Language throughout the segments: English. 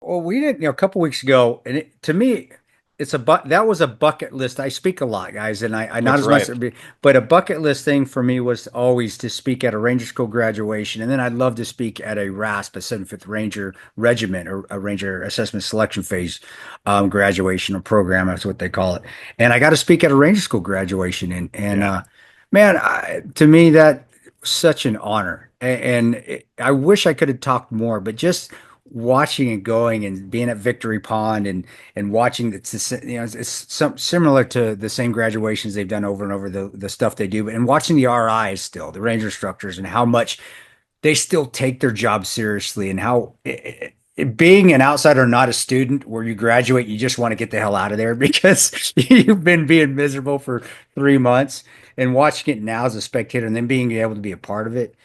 Well, we did, a couple weeks ago, and to me, that was a bucket list. I speak a lot, guys, and I not That's as much, right. but a bucket list thing for me was always to speak at a Ranger School graduation, and then I'd love to speak at a RASP, a 75th Ranger Regiment, or a Ranger Assessment Selection Phase graduation or program. That's what they call it. And I got to speak at a Ranger School graduation, and Yeah. man, to me that was such an honor, I wish I could have talked more, but just watching and going and being at Victory Pond and watching it's some similar to the same graduations they've done over and over the stuff they do, but and watching the RIs still, the Ranger instructors, and how much they still take their job seriously, and how being an outsider, not a student, where you graduate, you just want to get the hell out of there because you've been being miserable for 3 months, and watching it now as a spectator and then being able to be a part of it.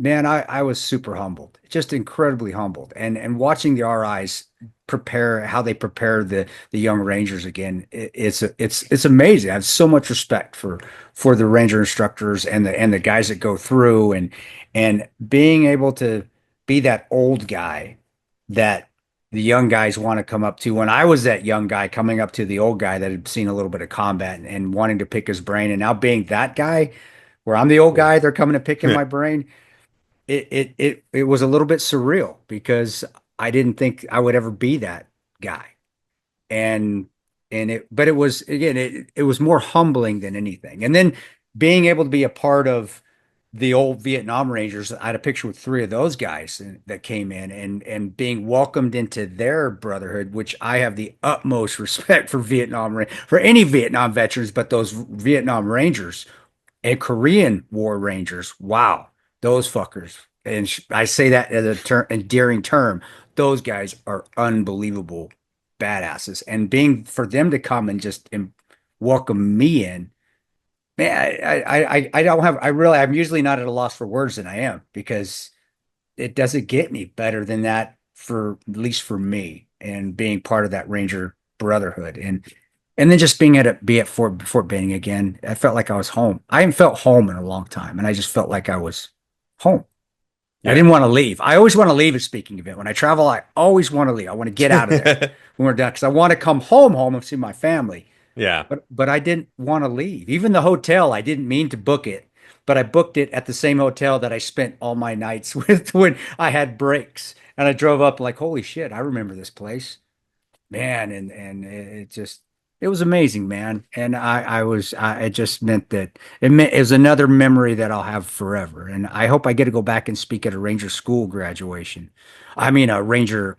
Man, I was super humbled, just incredibly humbled, and watching the RIs prepare, how they prepare the young Rangers again, it's amazing. I have so much respect for the Ranger instructors and the guys that go through, and being able to be that old guy that the young guys want to come up to. When I was that young guy coming up to the old guy that had seen a little bit of combat, and wanting to pick his brain, and now being that guy where I'm the old Yeah. guy, they're coming to pick in my brain. It was a little bit surreal because I didn't think I would ever be that guy. And but it was, again, it was more humbling than anything. And then being able to be a part of the old Vietnam Rangers. I had a picture with three of those guys that came in, and being welcomed into their brotherhood, which I have the utmost respect for for any Vietnam veterans, but those Vietnam Rangers and Korean War Rangers. Wow, those fuckers. And I say that as a endearing term. Those guys are unbelievable badasses. And being for them to come and just welcome me in, man, I don't have, I'm usually not at a loss for words than I am, because it doesn't get any better than that, for at least for me, and being part of that Ranger brotherhood, and then just being be at Fort Benning again. I felt like I was home. I haven't felt home in a long time, and I just felt like I was home. I Yeah. didn't want to leave. I always want to leave a speaking event. When I travel, I always want to leave. I want to get out of there when we're done, because I want to come home and see my family. Yeah. But I didn't want to leave. Even the hotel, I didn't mean to book it, but I booked it at the same hotel that I spent all my nights with when I had breaks. And I drove up like, holy shit, I remember this place, man. And it just, it was amazing, man. And it just meant that it was another memory that I'll have forever. And I hope I get to go back and speak at a Ranger school graduation. I mean, a Ranger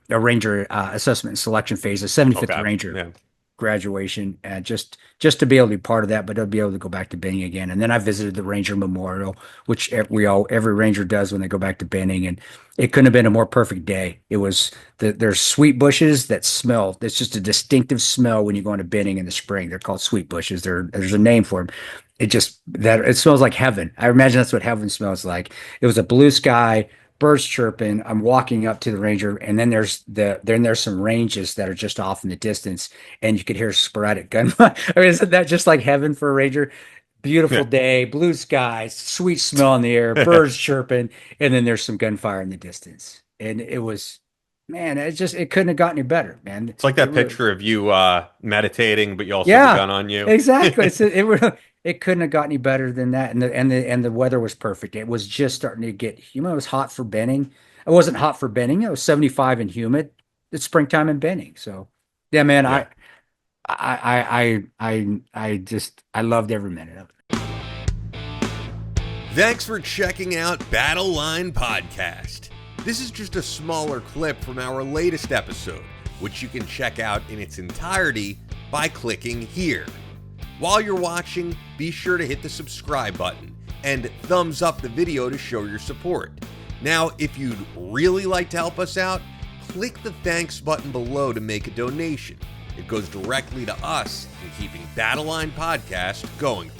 assessment and selection phase, a 75th Okay. Ranger Yeah. graduation, and just to be able to be part of that, but to be able to go back to Benning again. And then I visited the Ranger Memorial, which every Ranger does when they go back to Benning, and it couldn't have been a more perfect day. There's sweet bushes that smell. It's just a distinctive smell when you go into Benning in the spring. They're called sweet bushes. There's a name for them. It smells like heaven. I imagine that's what heaven smells like. It was a blue sky, birds chirping. I'm walking up to the Ranger, and then there's some ranges that are just off in the distance, and you could hear sporadic gunfire. I mean, isn't that just like heaven for a Ranger? Beautiful day, blue skies, sweet smell in the air, birds chirping, and then there's some gunfire in the distance. And it was, man, it couldn't have gotten any better, man. It's like It that really, picture of you meditating, but you also have a yeah, gun on you. exactly. It couldn't have got any better than that. And the weather was perfect. It was just starting to get humid. It was hot for Benning. It wasn't hot for Benning. It was 75 and humid. It's springtime in Benning. So yeah, man, Yeah. I loved every minute of it. Thanks for checking out Battle Line Podcast. This is just a smaller clip from our latest episode, which you can check out in its entirety by clicking here. While you're watching, be sure to hit the subscribe button and thumbs up the video to show your support. Now, if you'd really like to help us out, click the thanks button below to make a donation. It goes directly to us in keeping Battle Line Podcast going